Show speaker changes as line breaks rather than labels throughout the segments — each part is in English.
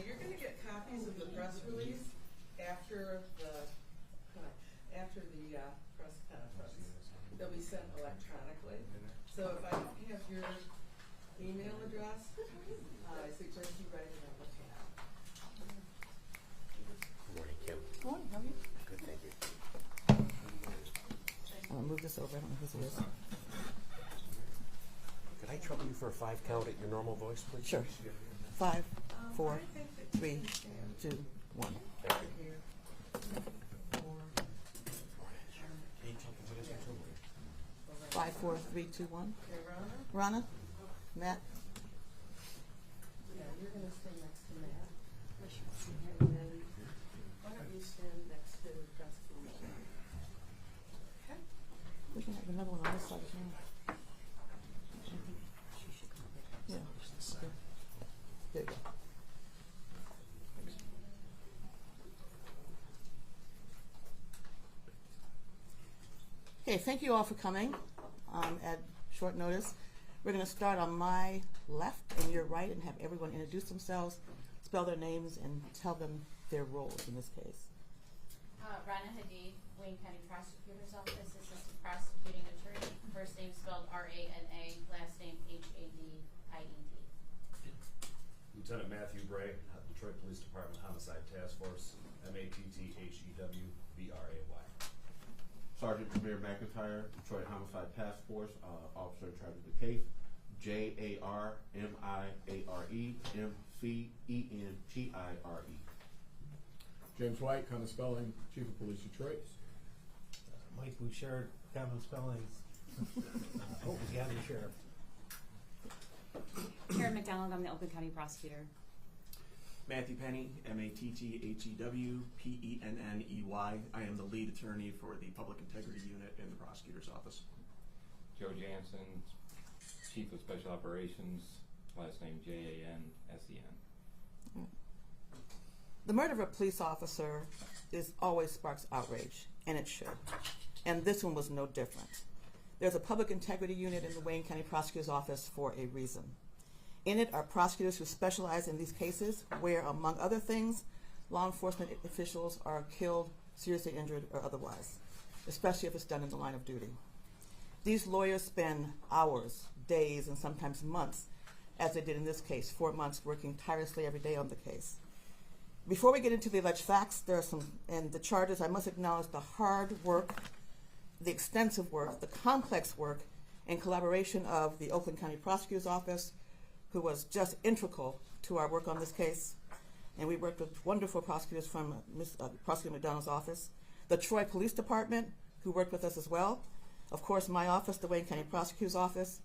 You're going to get copies of the press release after the press conference. They'll be sent electronically. So if I have your email address, I suggest you write it on the tab.
Good morning, Kim.
Good morning, how are you?
Good, thank you.
I'm going to move this over. I don't know whose it is.
Could I trouble you for a 5 count at your normal voice, please?
Sure. 5, 4, 3, 2, 1.
Thank you.
5, 4, 3, 2, 1.
Okay, Ronna?
Rana? Matt?
Yeah, you're going to stand next to Matt. And then why don't you stand next to Dustin? Okay.
We can have another one on this side as well. Yeah. Okay. There you go. Okay, thank you all for coming at short notice. We're going to start on my left and your right and have everyone introduce themselves, spell their names, and tell them their roles in this case.
Rana Hadid, Wayne County Prosecutor's Office, Assistant Prosecuting Attorney. First name spelled R-A-N-A, last name H-A-D-I-E-D.
Lieutenant Matthew Bray, Detroit Police Department Homicide Task Force, M-A-T-T-H-E-W-B-R-A-Y.
Sergeant Jameer McIntyre, Detroit Homicide Task Force, Officer in charge of the case, J-A-R-M-I-A-R-E-M-C-E-N-T-I-R-E.
James White, common spelling, Chief of Police Detroit.
Mike Bouchard, common spelling, Oakland County Sheriff.
Karen McDonald, I'm the Oakland County Prosecutor.
Matthew Penny, M-A-T-T-H-E-W-P-E-N-N-E-Y. I am the lead attorney for the Public Integrity Unit in the Prosecutor's Office.
Joe Jansen, Chief of Special Operations, last name J-A-N-S-E-N.
The murder of a police officer always sparks outrage, and it should. And this one was no different. There's a Public Integrity Unit in the Wayne County Prosecutor's Office for a reason. In it are prosecutors who specialize in these cases where, among other things, law enforcement officials are killed, seriously injured, or otherwise, especially if it's done in the line of duty. These lawyers spend hours, days, and sometimes months, as they did in this case, 4 months working tirelessly every day on the case. Before we get into the alleged facts, and the charges, I must acknowledge the hard work, the extensive work, the complex work, and collaboration of the Oakland County Prosecutor's Office, who was just integral to our work on this case. And we worked with wonderful prosecutors from Prosecutor McDonald's office, the Troy Police Department, who worked with us as well, of course my office, the Wayne County Prosecutor's Office,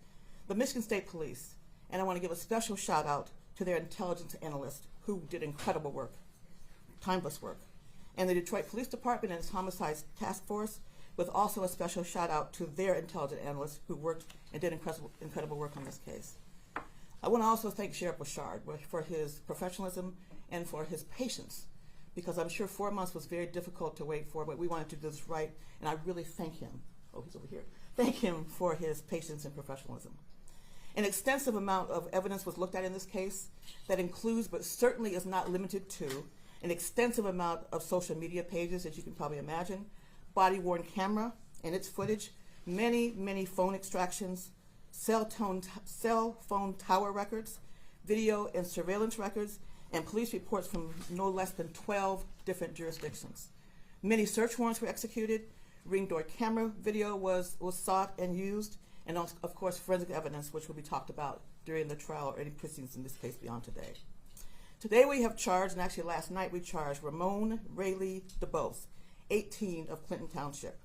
the Michigan State Police, and I want to give a special shout out to their intelligence analysts who did incredible work, timeless work, and the Detroit Police Department and its Homicide Task Force, with also a special shout out to their intelligence analysts who worked and did incredible work on this case. I want to also thank Sheriff Bouchard for his professionalism and for his patience, because I'm sure 4 months was very difficult to wait for, but we wanted to do this right, and I really thank him. Oh, he's over here. Thank him for his patience and professionalism. An extensive amount of evidence was looked at in this case that includes, but certainly is not limited to, an extensive amount of social media pages, as you can probably imagine, body-worn camera and its footage, many phone extractions, cell phone tower records, video and surveillance records, and police reports from no less than 12 different jurisdictions. Many search warrants were executed, ring door camera video was sought and used, and also, of course, forensic evidence, which will be talked about during the trial or any proceedings in this case beyond today. Today we have charged, and actually last night we charged Ramon Rayleigh DeBose, 18 of Clinton Township,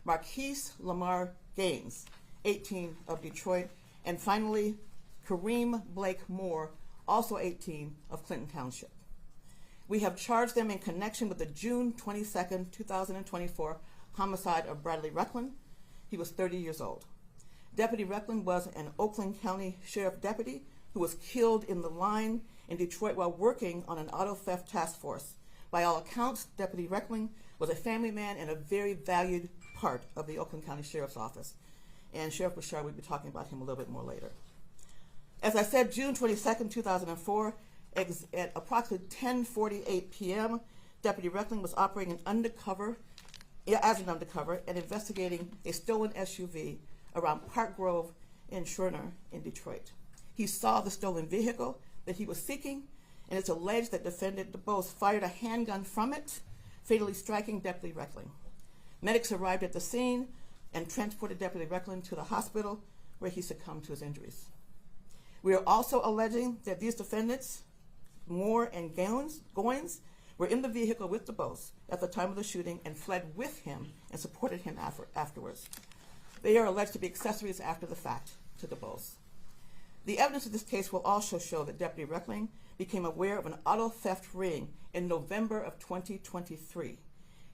Marquise Lamar Gaines, 18 of Detroit, and finally Kareem Blake Moore, also 18, of Clinton Township. We have charged them in connection with the June 22nd, 2024 homicide of Bradley Reckling. He was 30 years old. Deputy Reckling was an Oakland County Sheriff deputy who was killed in the line in Detroit while working on an auto theft task force. By all accounts, Deputy Reckling was a family man and a very valued part of the Oakland County Sheriff's Office. And Sheriff Bashar, we'll be talking about him a little bit more later. As I said, June 22nd, 2004, at approximately 10:48 p.m., Deputy Reckling was operating as an undercover and investigating a stolen SUV around Park Grove and Schwerner in Detroit. He saw the stolen vehicle that he was seeking, and it's alleged that defendant DeBose fired a handgun from it, fatally striking Deputy Reckling. Medics arrived at the scene and transported Deputy Reckling to the hospital, where he succumbed to his injuries. We are also alleging that these defendants, Moore and Goins, were in the vehicle with DeBose at the time of the shooting and fled with him and supported him afterwards. They are alleged to be accessories after the fact to DeBose. The evidence of this case will also show that Deputy Reckling became aware of an auto theft ring in November of 2023.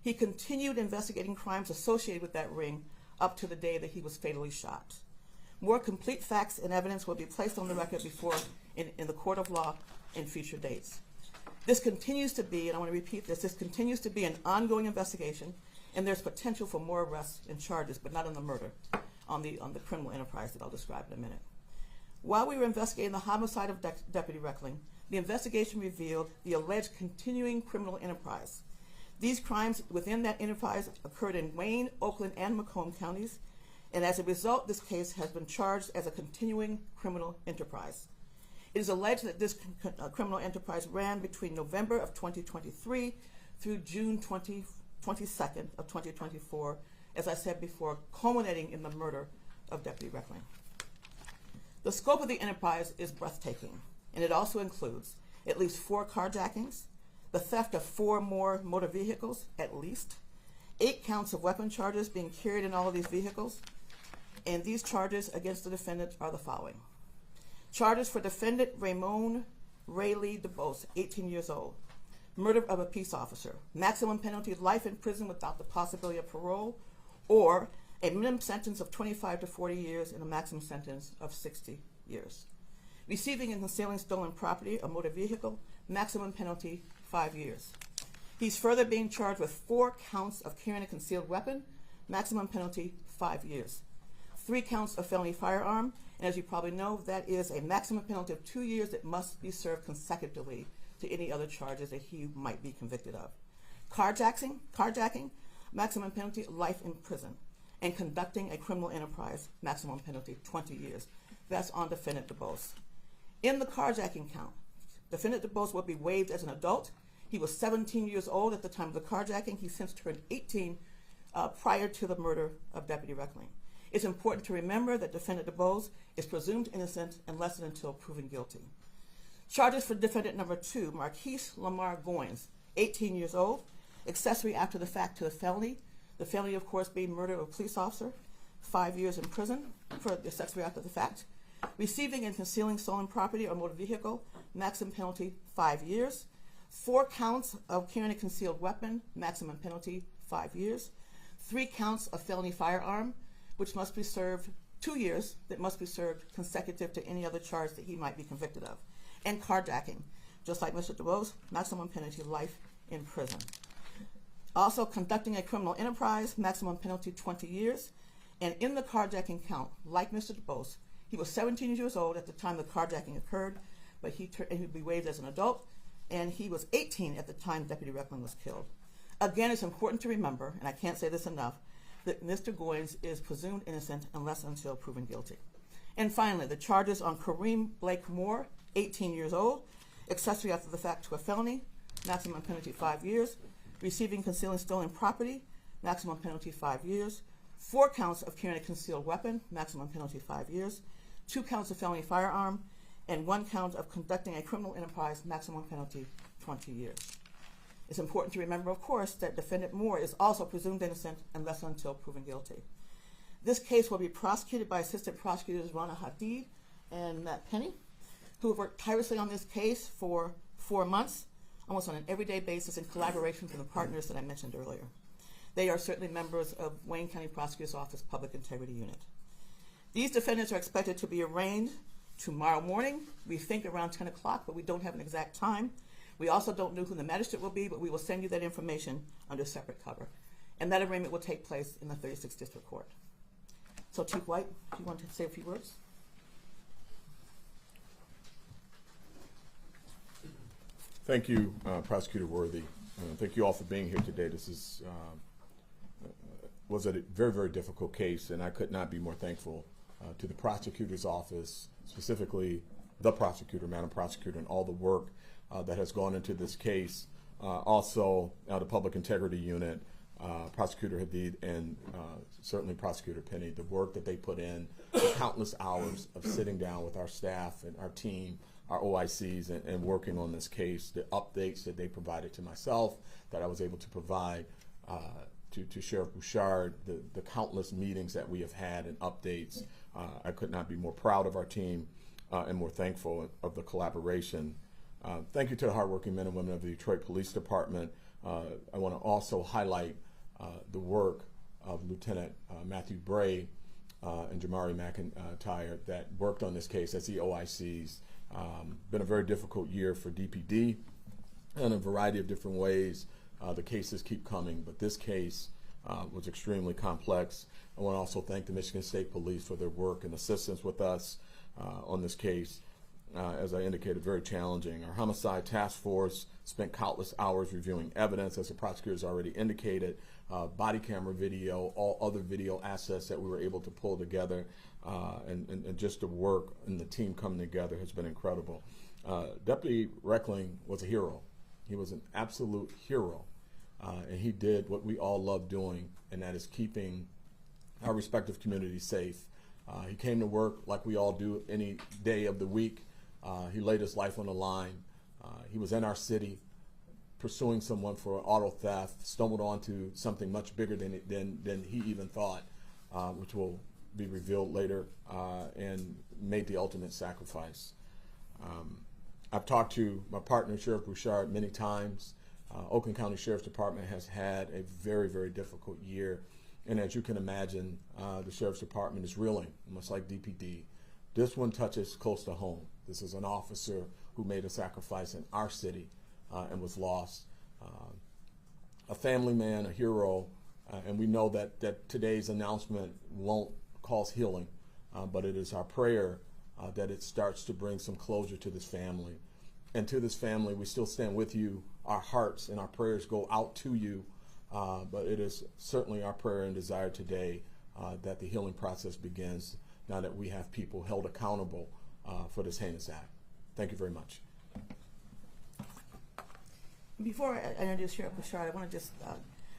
He continued investigating crimes associated with that ring up to the day that he was fatally shot. More complete facts and evidence will be placed on the record in the court of law in future dates. This continues to be, and I want to repeat this continues to be an ongoing investigation, and there's potential for more arrests and charges, but not on the murder, on the criminal enterprise that I'll describe in a minute. While we were investigating the homicide of Deputy Reckling, the investigation revealed the alleged continuing criminal enterprise. These crimes within that enterprise occurred in Wayne, Oakland, and Macomb counties, and as a result, this case has been charged as a continuing criminal enterprise. It is alleged that this criminal enterprise ran between November of 2023 through June 22nd of 2024, as I said before, culminating in the murder of Deputy Reckling. The scope of the enterprise is breathtaking, and it also includes at least 4 carjackings, the theft of 4 more motor vehicles, at least, 8 counts of weapon charges being carried in all of these vehicles, and these charges against the defendant are the following. Charges for defendant Ramon Rayleigh DeBose, 18 years old, murder of a peace officer, maximum penalty of life in prison without the possibility of parole, or a minimum sentence of 25 to 40 years and a maximum sentence of 60 years. Receiving and concealing stolen property, a motor vehicle, maximum penalty 5 years. He's further being charged with 4 counts of carrying a concealed weapon, maximum penalty 5 years. 3 counts of felony firearm, and as you probably know, that is a maximum penalty of 2 years that must be served consecutively to any other charges that he might be convicted of. Carjacking, maximum penalty life in prison, and conducting a criminal enterprise, maximum penalty 20 years. That's on defendant DeBose. In the carjacking count, defendant DeBose will be waived as an adult. He was 17 years old at the time of the carjacking. He since turned 18 prior to the murder of Deputy Reckling. It's important to remember that defendant DeBose is presumed innocent unless and until proven guilty. Charges for defendant number 2, Marquise Lamar Goins, 18 years old, accessory after the fact to the felony. The felony, of course, being murder of a police officer, 5 years in prison for the accessory after the fact. Receiving and concealing stolen property or motor vehicle, maximum penalty 5 years. 4 counts of carrying a concealed weapon, maximum penalty 5 years. 3 counts of felony firearm, which must be served 2 years, that must be served consecutive to any other charge that he might be convicted of. And carjacking, just like Mr. DeBose, maximum penalty life in prison. Also, conducting a criminal enterprise, maximum penalty 20 years. And in the carjacking count, like Mr. DeBose, he was 17 years old at the time the carjacking occurred, but he would be waived as an adult, and he was 18 at the time Deputy Reckling was killed. Again, it's important to remember, and I can't say this enough, that Mr. Goins is presumed innocent unless and until proven guilty. And finally, the charges on Kareem Blake Moore, 18 years old, accessory after the fact to a felony, maximum penalty 5 years, receiving, concealing stolen property, maximum penalty 5 years, 4 counts of carrying a concealed weapon, maximum penalty 5 years, 2 counts of felony firearm, and 1 count of conducting a criminal enterprise, maximum penalty 20 years. It's important to remember, of course, that defendant Moore is also presumed innocent unless and until proven guilty. This case will be prosecuted by Assistant Prosecutors Rana Hadid and Matt Penny, who have worked tirelessly on this case for 4 months, almost on an everyday basis in collaboration with the partners that I mentioned earlier. They are certainly members of Wayne County Prosecutor's Office Public Integrity Unit. These defendants are expected to be arraigned tomorrow morning. We think around 10 o'clock, but we don't have an exact time. We also don't know who the magistrate will be, but we will send you that information under separate cover. And that arraignment will take place in the 36th District Court. So Chief White, do you want to say a few words?
Thank you, Prosecutor Worthy. Thank you all for being here today. This is was a very, very difficult case, and I could not be more thankful to the prosecutor's office, specifically the prosecutor, Madam Prosecutor, and all the work that has gone into this case. Also, the Public Integrity Unit, Prosecutor Hadid, and certainly Prosecutor Penny, the work that they put in, the countless hours of sitting down with our staff and our team, our OICs, and working on this case, the updates that they provided to myself, that I was able to provide to Sheriff Bouchard, the countless meetings that we have had and updates. I could not be more proud of our team and more thankful of the collaboration. Thank you to the hardworking men and women of the Detroit Police Department. I want to also highlight the work of Lieutenant Matthew Bray and Jamari McIntyre that worked on this case as the OICs. Been a very difficult year for DPD in a variety of different ways. The cases keep coming, but this case was extremely complex. I want to also thank the Michigan State Police for their work and assistance with us on this case. As I indicated, very challenging. Our homicide task force spent countless hours reviewing evidence, as the prosecutor has already indicated, body camera video, all other video assets that we were able to pull together, and just the work and the team coming together has been incredible. Deputy Reckling was a hero. He was an absolute hero, and he did what we all love doing, and that is keeping our respective communities safe. He came to work like we all do any day of the week. He laid his life on the line. He was in our city pursuing someone for auto theft, stumbled onto something much bigger than he even thought, which will be revealed later, and made the ultimate sacrifice. I've talked to my partner, Sheriff Bouchard, many times. Oakland County Sheriff's Department has had a very, very difficult year. And as you can imagine, the Sheriff's Department is reeling, much like DPD. This one touches close to home. This is an officer who made a sacrifice in our city and was lost. A family man, a hero, and we know that today's announcement won't cause healing, but it is our prayer that it starts to bring some closure to this family. And to this family, we still stand with you. Our hearts and our prayers go out to you, but it is certainly our prayer and desire today that the healing process begins now that we have people held accountable for this heinous act. Thank you very much.
Before I introduce Sheriff Bouchard, I want to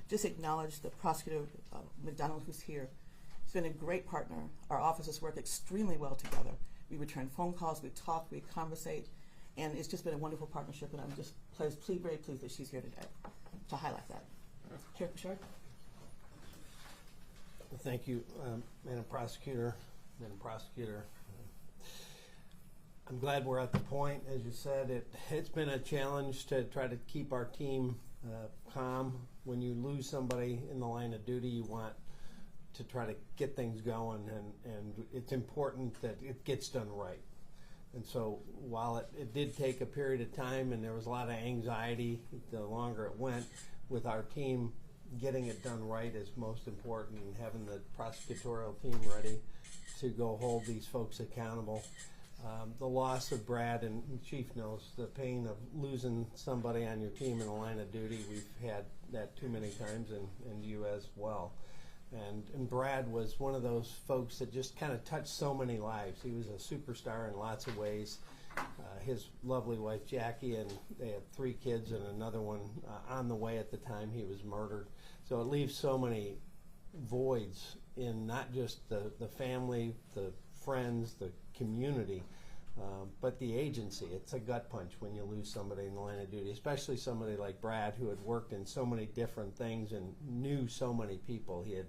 just acknowledge the prosecutor, McDonald, who's here. He's been a great partner. Our offices work extremely well together. We return phone calls, we talk, we conversate, and it's just been a wonderful partnership, and I'm just very pleased that she's here today to highlight that. Sheriff Bouchard.
Well, thank you, Madam Prosecutor. Madam Prosecutor, I'm glad we're at the point. As you said, it's been a challenge to try to keep our team calm. When you lose somebody in the line of duty, you want to try to get things going, and it's important that it gets done right. And so while it did take a period of time and there was a lot of anxiety, the longer it went with our team, getting it done right is most important, and having the prosecutorial team ready to go hold these folks accountable. The loss of Brad, and Chief knows the pain of losing somebody on your team in the line of duty. We've had that too many times, and you as well. And Brad was one of those folks that just kind of touched so many lives. He was a superstar in lots of ways. His lovely wife Jackie, and they had 3 kids and another one on the way at the time he was murdered. So it leaves so many voids in not just the family, the friends, the community, but the agency. It's a gut punch when you lose somebody in the line of duty, especially somebody like Brad, who had worked in so many different things and knew so many people. He had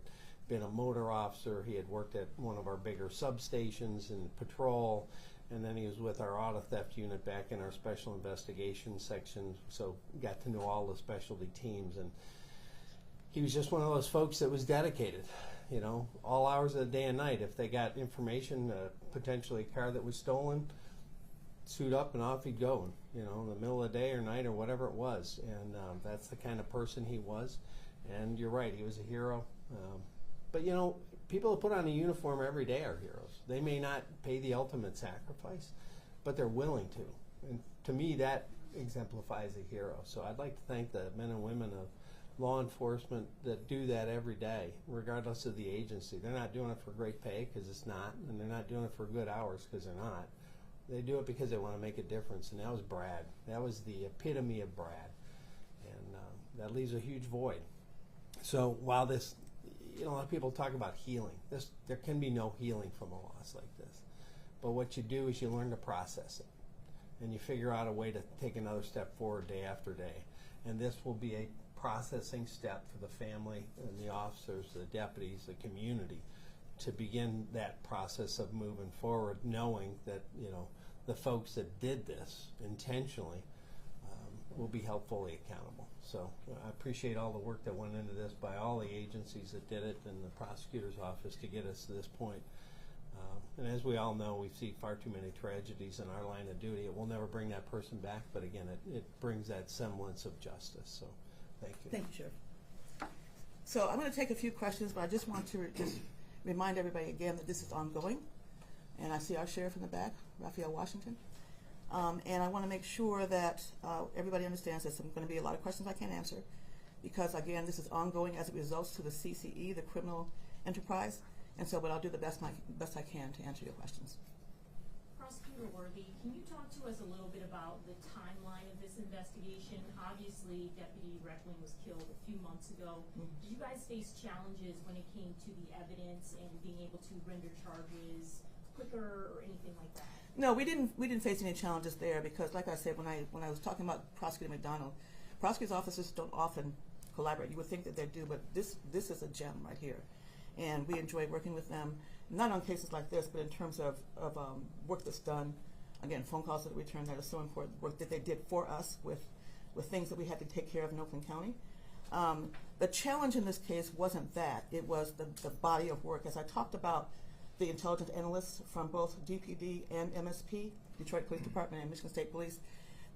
been a motor officer. He had worked at one of our bigger substations in patrol. and then he was with our auto theft unit back in our special investigation section, so got to know all the specialty teams. And he was just one of those folks that was dedicated, you know, all hours of the day and night. If they got information, potentially a car that was stolen, suit up and off he'd go, you know, in the middle of the day or night or whatever it was. And that's the kind of person he was. And you're right, he was a hero. But, you know, people who put on a uniform every day are heroes. They may not pay the ultimate sacrifice, but they're willing to. And to me, that exemplifies a hero. So I'd like to thank the men and women of law enforcement that do that every day, regardless of the agency. They're not doing it for great pay, because it's not, and they're not doing it for good hours, because they're not. They do it because they want to make a difference, and that was Brad. That was the epitome of Brad, and that leaves a huge void. So while this, you know, a lot of people talk about healing. There can be no healing from a loss like this. But what you do is you learn to process it, and you figure out a way to take another step forward day after day. And this will be a processing step for the family and the officers, the deputies, the community, to begin that process of moving forward, knowing that, you know, the folks that did this intentionally will be held fully accountable. So I appreciate all the work that went into this by all the agencies that did it and the prosecutor's office to get us to this point. And as we all know, we see far too many tragedies in our line of duty. It will never bring that person back, but again, it brings that semblance of justice. So thank you.
Thank you, Sheriff. So I'm going to take a few questions, but I just want to just remind everybody again that this is ongoing. And I see our sheriff in the back, Raphael Washington. And I want to make sure that everybody understands there's going to be a lot of questions I can't answer, because again, this is ongoing as it results to the CCE, the criminal enterprise. And so, but I'll do the best I can to answer your questions.
Prosecutor Worthy, can you talk to us a little bit about the timeline of this investigation? Obviously, Deputy Reckling was killed a few months ago. Did you guys face challenges when it came to the evidence and being able to render charges quicker or anything like that?
No, we didn't face any challenges there, because like I said, when I was talking about Prosecutor McDonald, prosecutors' offices don't often collaborate. You would think that they do, but this is a gem right here. And we enjoy working with them, not on cases like this, but in terms of work that's done. Again, phone calls that we return that is so important, work that they did for us with things that we had to take care of in Oakland County. The challenge in this case wasn't that. It was the body of work. As I talked about the intelligence analysts from both DPD and MSP, Detroit Police Department and Michigan State Police,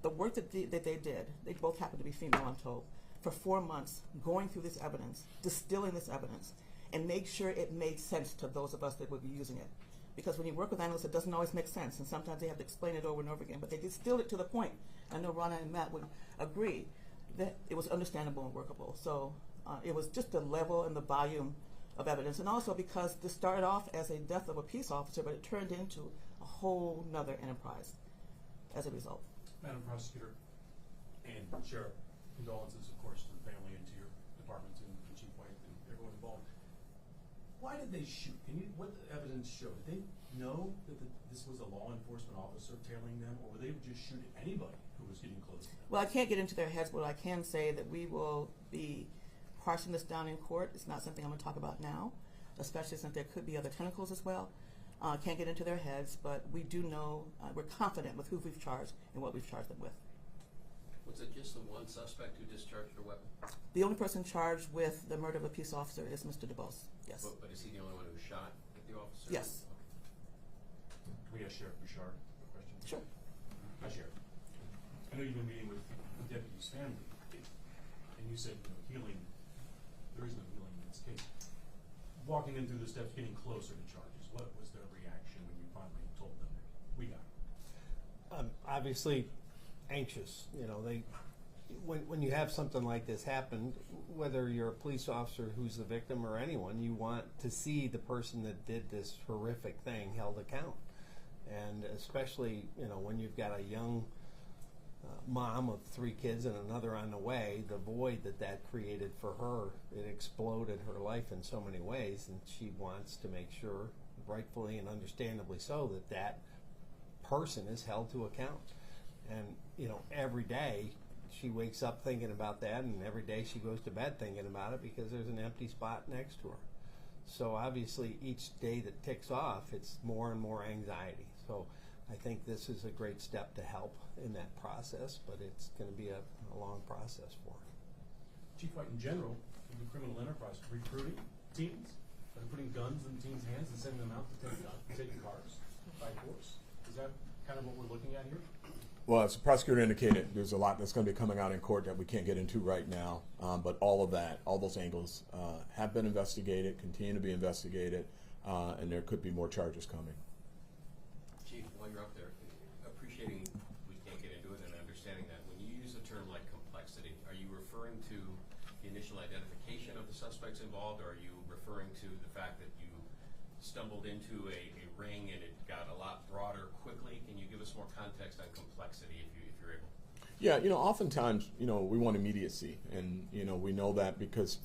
the work that they did, they both happen to be female, I'm told, for 4 months, going through this evidence, distilling this evidence, and make sure it made sense to those of us that would be using it. Because when you work with analysts, it doesn't always make sense, and sometimes they have to explain it over and over again. But they distilled it to the point, I know Ronna and Matt would agree, that it was understandable and workable. So it was just the level and the volume of evidence. And also because this started off as a death of a peace officer, but it turned into a whole nother enterprise as a result.
Madam Prosecutor and Sheriff, condolences, of course, to the family and to your department and Chief White and everyone involved. Why did they shoot? What the evidence show? Did they know that this was a law enforcement officer tailing them, or were they just shooting anybody who was getting close to them?
Well, I can't get into their heads, but I can say that we will be parsing this down in court. It's not something I'm going to talk about now, especially since there could be other tentacles as well. Can't get into their heads, but we do know, we're confident with who we've charged and what we've charged them with.
Was it just the one suspect who discharged a weapon?
The only person charged with the murder of a peace officer is Mr. DeBose, yes.
But is he the only one who shot at the officer?
Yes.
Okay. Can we ask Sheriff Bouchard a question?
Sure.
Hi, Sheriff. I know you've been meeting with the deputy's family, and you said, healing, there is no healing in this case. Walking them through the steps, getting closer to charges, what was their reaction when you finally told them we got it?
Obviously anxious. When you have something like this happen, whether you're a police officer who's the victim or anyone, you want to see the person that did this horrific thing held account. And especially, when you've got a young mom of 3 kids and another on the way, the void that created for her, it exploded her life in so many ways, and she wants to make sure, rightfully and understandably so, that person is held to account. And every day she wakes up thinking about that, and every day she goes to bed thinking about it, because there's an empty spot next to her. So obviously each day that ticks off, it's more and more anxiety. So I think this is a great step to help in that process, but it's going to be a long process for them.
Chief White, in general, in the criminal enterprise, recruiting teens, and putting guns in teens' hands and sending them out to take cars by force. Is that kind of what we're looking at here?
Well, as the prosecutor indicated, there's a lot that's going to be coming out in court that we can't get into right now. But all of that, all those angles have been investigated, continue to be investigated, and there could be more charges coming.
Chief, while you're up there, appreciating we can't get into it and understanding that, when you use a term like complexity, are you referring to the initial identification of the suspects involved, or are you referring to the fact that you stumbled into a ring and it got a lot broader quickly? Can you give us more context on complexity if you're able?
Yeah, oftentimes, we want immediacy, and, we know that because,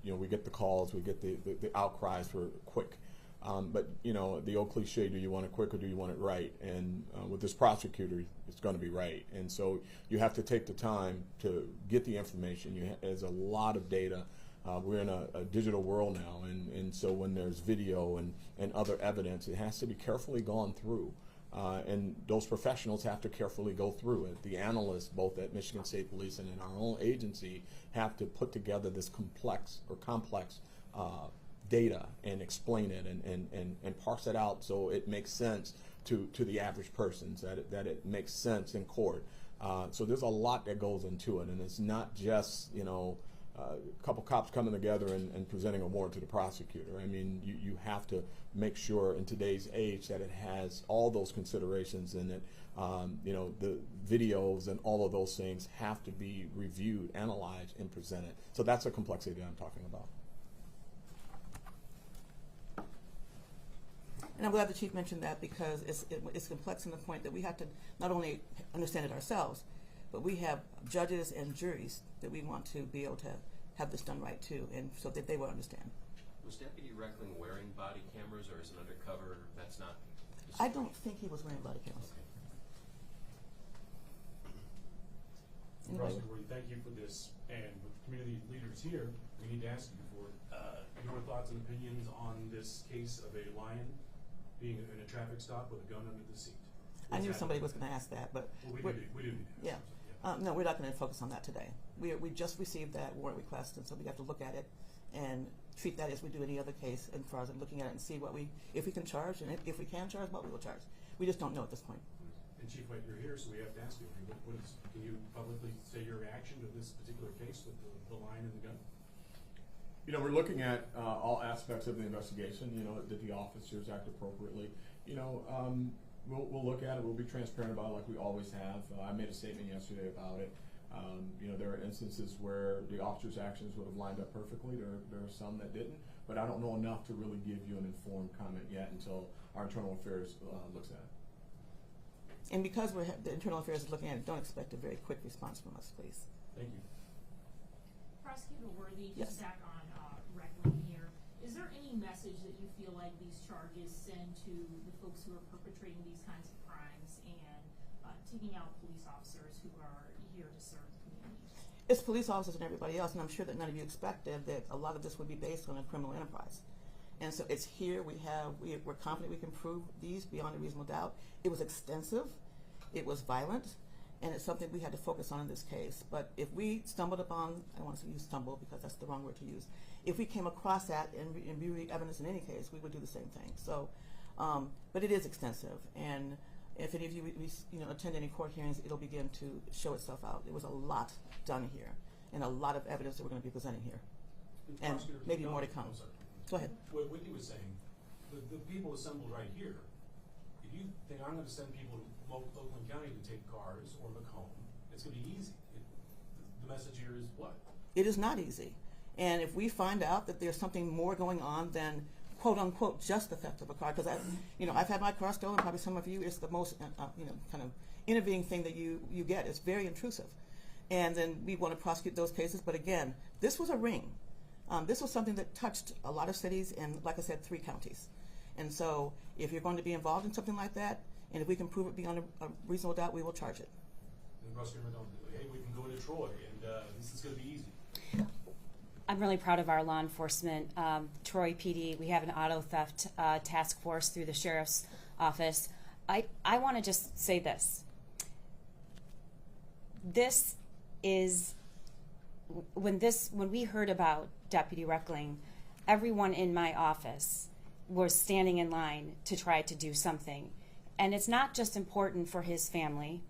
we get the calls, we get the outcries for quick. But, the old cliche, do you want it quick or do you want it right? And with this prosecutor, it's going to be right. And so you have to take the time to get the information. There's a lot of data. We're in a digital world now, and so when there's video and other evidence, it has to be carefully gone through. And those professionals have to carefully go through it. The analysts, both at Michigan State Police and in our own agency, have to put together this complex data and explain it and parse it out so it makes sense to the average person, that it makes sense in court. So there's a lot that goes into it, and it's not just, a couple cops coming together and presenting a warrant to the prosecutor. I mean, you have to make sure in today's age that it has all those considerations in it. The videos and all of those things have to be reviewed, analyzed, and presented. So that's a complexity that I'm talking about.
And I'm glad the chief mentioned that, because it's complex in the point that we have to not only understand it ourselves, but we have judges and juries that we want to be able to have this done right too, and so that they will understand.
Was Deputy Reckling wearing body cameras, or is it undercover? That's not.
I don't think he was wearing body cameras.
Okay. Prosecutor, thank you for this, and with community leaders here, we need to ask you for your thoughts and opinions on this case of a lion being in a traffic stop with a gun under the seat.
I knew somebody was going to ask that, but
well, we do.
Yeah. No, we're not going to focus on that today. We just received that warrant request, and so we have to look at it and treat that as we do any other case, as far as looking at it and see if we can charge, and if we can charge, what we will charge. We just don't know at this point.
And Chief White, you're here, so we have to ask you, can you publicly say your reaction to this particular case with the lion and the gun?
We're looking at all aspects of the investigation. Did the officers act appropriately? We'll look at it. We'll be transparent about it like we always have. I made a statement yesterday about it. There are instances where the officers' actions would have lined up perfectly. There are some that didn't, but I don't know enough to really give you an informed comment yet until our internal affairs looks at it.
And because the internal affairs is looking at it, don't expect a very quick response from us, please.
Thank you.
Prosecutor Worthy,
yes.
Just back on Reckling here. Is there any message that you feel like these charges send to the folks who are perpetrating these kinds of crimes and taking out police officers who are here to serve the community?
It's police officers and everybody else, and I'm sure that none of you expected that a lot of this would be based on a criminal enterprise. And so it's here. We're confident we can prove these beyond a reasonable doubt. It was extensive, it was violent, and it's something we had to focus on in this case. But if we stumbled upon, I don't want to use stumble because that's the wrong word to use, if we came across that and viewed evidence in any case, we would do the same thing. So, but it is extensive, and if any of you attend any court hearings, it'll begin to show itself out. There was a lot done here, and a lot of evidence that we're going to be presenting here, and maybe more to come. Go ahead.
What Whitney was saying, the people assembled right here, if you think I'm going to send people to Oakland County to take cars or Macomb, it's going to be easy. The message here is what?
It is not easy. And if we find out that there's something more going on than quote unquote just the theft of a car, because I've had my car stolen, probably some of you, it's the most kind of innovating thing that you get. It's very intrusive. And then we want to prosecute those cases, but again, this was a ring. This was something that touched a lot of cities and, like I said, 3 counties. And so if you're going to be involved in something like that, and if we can prove it beyond a reasonable doubt, we will charge it.
And Prosecutor, hey, we can go to Troy, and this is going to be easy.
I'm really proud of our law enforcement. Troy PD, we have an auto theft task force through the sheriff's office. I want to just say this. This is, when we heard about Deputy Reckling, everyone in my office was standing in line to try to do something. And it's not just important for his family,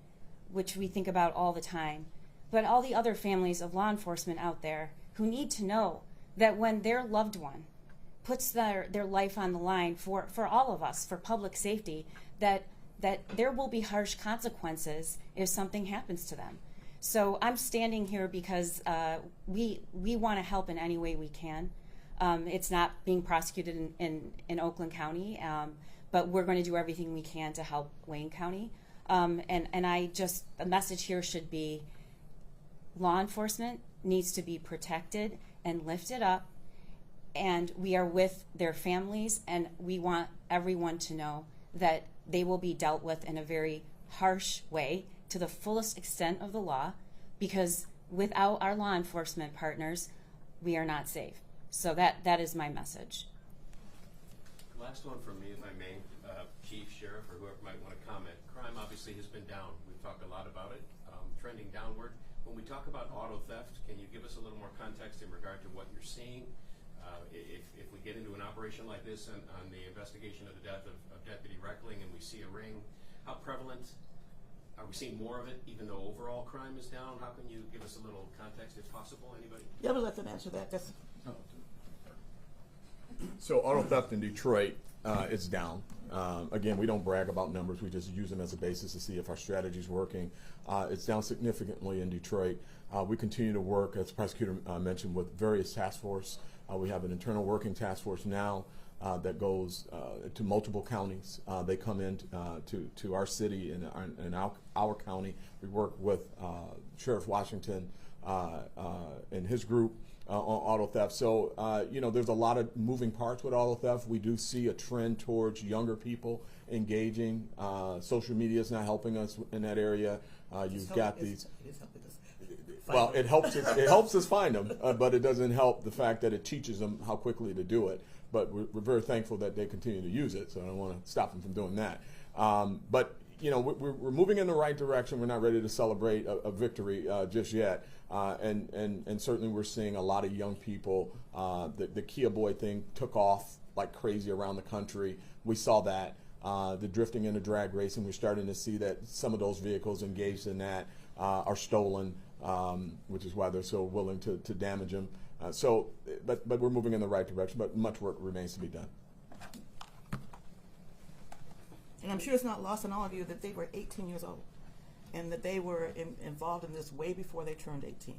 which we think about all the time, but all the other families of law enforcement out there who need to know that when their loved one puts their life on the line for all of us, for public safety, that there will be harsh consequences if something happens to them. So I'm standing here because we want to help in any way we can. It's not being prosecuted in Oakland County, but we're going to do everything we can to help Wayne County. The message here should be law enforcement needs to be protected and lifted up, and we are with their families, and we want everyone to know that they will be dealt with in a very harsh way to the fullest extent of the law, because without our law enforcement partners, we are not safe. So that is my message.
Last one from me, if I may, Chief, Sheriff, or whoever might want to comment. Crime obviously has been down. We've talked a lot about it, trending downward. When we talk about auto theft, can you give us a little more context in regard to what you're seeing? If we get into an operation like this on the investigation of the death of Deputy Reckling and we see a ring, how prevalent are we seeing more of it, even though overall crime is down? How can you give us a little context, if possible? Anybody?
Yeah, we'll let them answer that.
So auto theft in Detroit is down. Again, we don't brag about numbers. We just use them as a basis to see if our strategy is working. It's down significantly in Detroit. We continue to work, as the prosecutor mentioned, with various task force. We have an internal working task force now that goes to multiple counties. They come in to our city and our county. We work with Sheriff Washington and his group on auto theft. So, there's a lot of moving parts with auto theft. We do see a trend towards younger people engaging. Social media is not helping us in that area. You've got these. Well, it helps us find them, but it doesn't help the fact that it teaches them how quickly to do it. But we're very thankful that they continue to use it, so I don't want to stop them from doing that. But we're moving in the right direction. We're not ready to celebrate a victory just yet, and certainly we're seeing a lot of young people. The Kia Boy thing took off like crazy around the country. We saw that. The drifting and the drag racing, we're starting to see that some of those vehicles engaged in that are stolen, which is why they're so willing to damage them. But we're moving in the right direction, but much work remains to be done.
And I'm sure it's not lost on all of you that they were 18 years old and that they were involved in this way before they turned 18.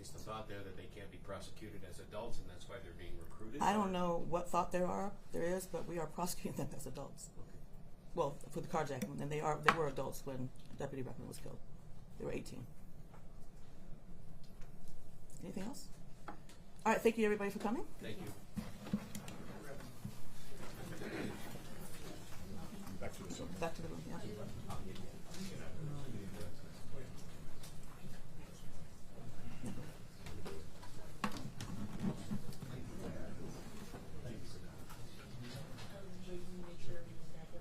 Is the thought there that they can't be prosecuted as adults and that's why they're being recruited?
I don't know what thought there is, but we are prosecuting them as adults.
Okay.
Well, for the carjacking, and they were adults when Deputy Reckling was killed. They were 18. Anything else? All right, thank you everybody for coming.
Thank you.
Back to the room.
Back to the room, yeah.